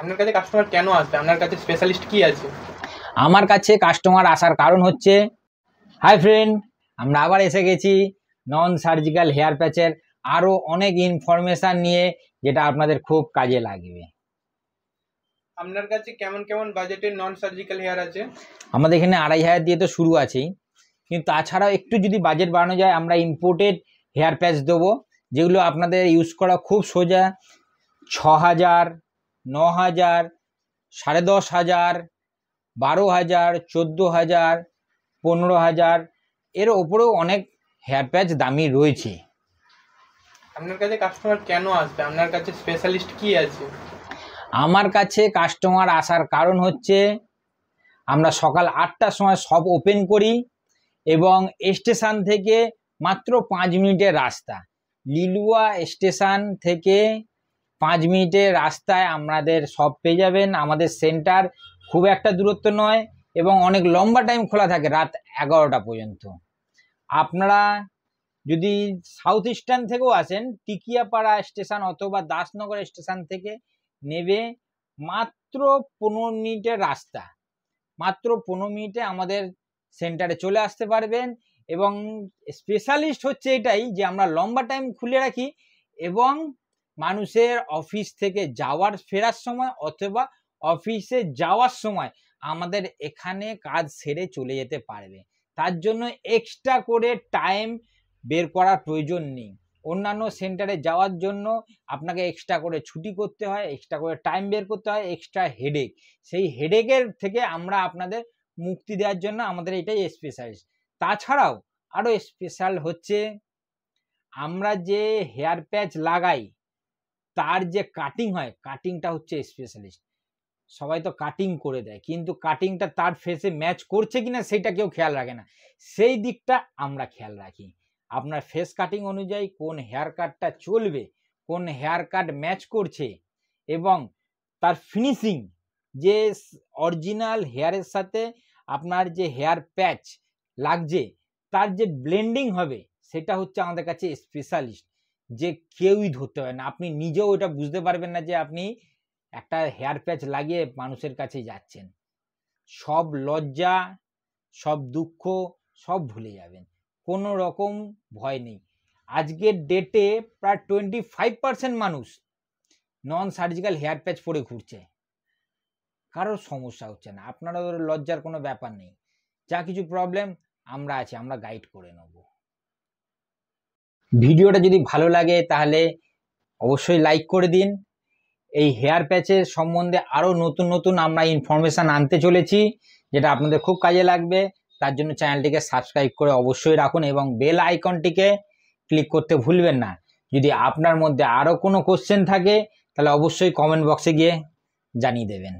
আপনার কাছে কাস্টমার কেন আসবে? আপনার কাছে স্পেশালিস্ট কি আছে? আমার কাছে কাস্টমার আসার কারণ হচ্ছে, হাই ফ্রেন্ড, আমরা আবার এসে গেছি নন সার্জিক্যাল হেয়ার প্যাচের আরও অনেক ইনফরমেশান নিয়ে, যেটা আপনাদের খুব কাজে লাগবে। আপনার কাছে কেমন কেমন বাজেটের নন সার্জিক্যাল হেয়ার আছে? আমাদের এখানে 2500 দিয়ে তো শুরু আছেই, কিন্তু তাছাড়াও একটু যদি বাজেট বাড়ানো যায় আমরা ইম্পোর্টেড হেয়ার প্যাচ দেবো, যেগুলো আপনাদের ইউজ করা খুব সোজা। 6000, 9000, 10,500, 12,000, 14,000, 15,000 এর ওপরেও অনেক হেয়ার প্যাচ দামি রয়েছে। আপনার কাছে কাস্টমার কেন আসবে? আপনার কাছে স্পেশালিস্ট কি আছে? আমার কাছে কাস্টমার আসার কারণ হচ্ছে, আমরা সকাল 8টার সময় সব ওপেন করি এবং স্টেশন থেকে মাত্র 5 মিনিটের রাস্তা। লিলুয়া স্টেশন থেকে 5 মিনিটের রাস্তায় আমাদের সব পেয়ে যাবেন। আমাদের সেন্টার খুব একটা দূরত্ব নয় এবং অনেক লম্বা টাইম খোলা থাকে, রাত 11টা পর্যন্ত। আপনারা যদি সাউথ ইস্টার্ন থেকেও আসেন, টিকিয়াপাড়া স্টেশন অথবা দাসনগর স্টেশন থেকে নেবে মাত্র 15 মিনিটের রাস্তা। মাত্র 15 মিনিটে আমাদের সেন্টারে চলে আসতে পারবেন। এবং স্পেশালিস্ট হচ্ছে এটাই যে আমরা লম্বা টাইম খুলে রাখি এবং মানুষের অফিস থেকে ফেরার সময় অথবা অফিসে যাওয়ার সময় আমাদের এখানে কাজ সেরে চলে যেতে পারবে। তার জন্য এক্সট্রা করে টাইম বের করার প্রয়োজন নেই। অন্যান্য সেন্টারে যাওয়ার জন্য আপনাকে এক্সট্রা করে ছুটি করতে হয়, এক্সট্রা করে টাইম বের করতে হয়, এক্সট্রা হেডেক। সেই হেডেকের থেকে আমরা আপনাদের মুক্তি দেওয়ার জন্য আমাদের এটাই স্পেশালিস্ট। তাছাড়াও আরও স্পেশাল হচ্ছে, আমরা যে হেয়ার প্যাচ লাগাই তার যে কাটিং হয়, কাটিংটা হচ্ছে স্পেশালিস্ট। সবাই তো কাটিং করে দেয়, কিন্তু কাটিংটা তার ফেসে ম্যাচ করছে কিনা সেটা কেউ খেয়াল রাখে না। সেই দিকটা আমরা খেয়াল রাখি। আপনার ফেস কাটিং অনুযায়ী কোন হেয়ার কাটটা চলবে, কোন হেয়ার কাট ম্যাচ করছে এবং তার ফিনিশিং যে অরিজিনাল হেয়ারের সাথে আপনার যে হেয়ার প্যাচ লাগছে তার যে ব্লেন্ডিং হবে, সেটা হচ্ছে আমাদের কাছে স্পেশালিস্ট, যে কেউই ধরতে পারে না। আপনি নিজেও এটা বুঝতে পারবেন না যে আপনি একটা হেয়ার প্যাচ লাগিয়ে মানুষের কাছে যাচ্ছেন। সব লজ্জা, সব দুঃখ সব ভুলে যাবেন, কোনো রকম ভয় নেই। আজকের ডেটে প্রায় 25% মানুষ নন সার্জিক্যাল হেয়ার প্যাচ পরে ঘুরছে, কারোর সমস্যা হচ্ছে না। আপনারা লজ্জার কোনো ব্যাপার নেই। যা কিছু প্রবলেম আমরা আছি, আমরা গাইড করে নেব। ভিডিওটা যদি ভালো লাগে তাহলে অবশ্যই লাইক করে দিন। এই হেয়ার প্যাচের সম্বন্ধে আরও নতুন নতুন আমরা ইনফরমেশান আনতে চলেছি, যেটা আপনাদের খুব কাজে লাগবে। তার জন্য চ্যানেলটিকে সাবস্ক্রাইব করে অবশ্যই রাখুন এবং বেল আইকনটিকে ক্লিক করতে ভুলবেন না। যদি আপনার মধ্যে আরও কোনো কোশ্চেন থাকে তাহলে অবশ্যই কমেন্ট বক্সে গিয়ে জানিয়ে দেবেন।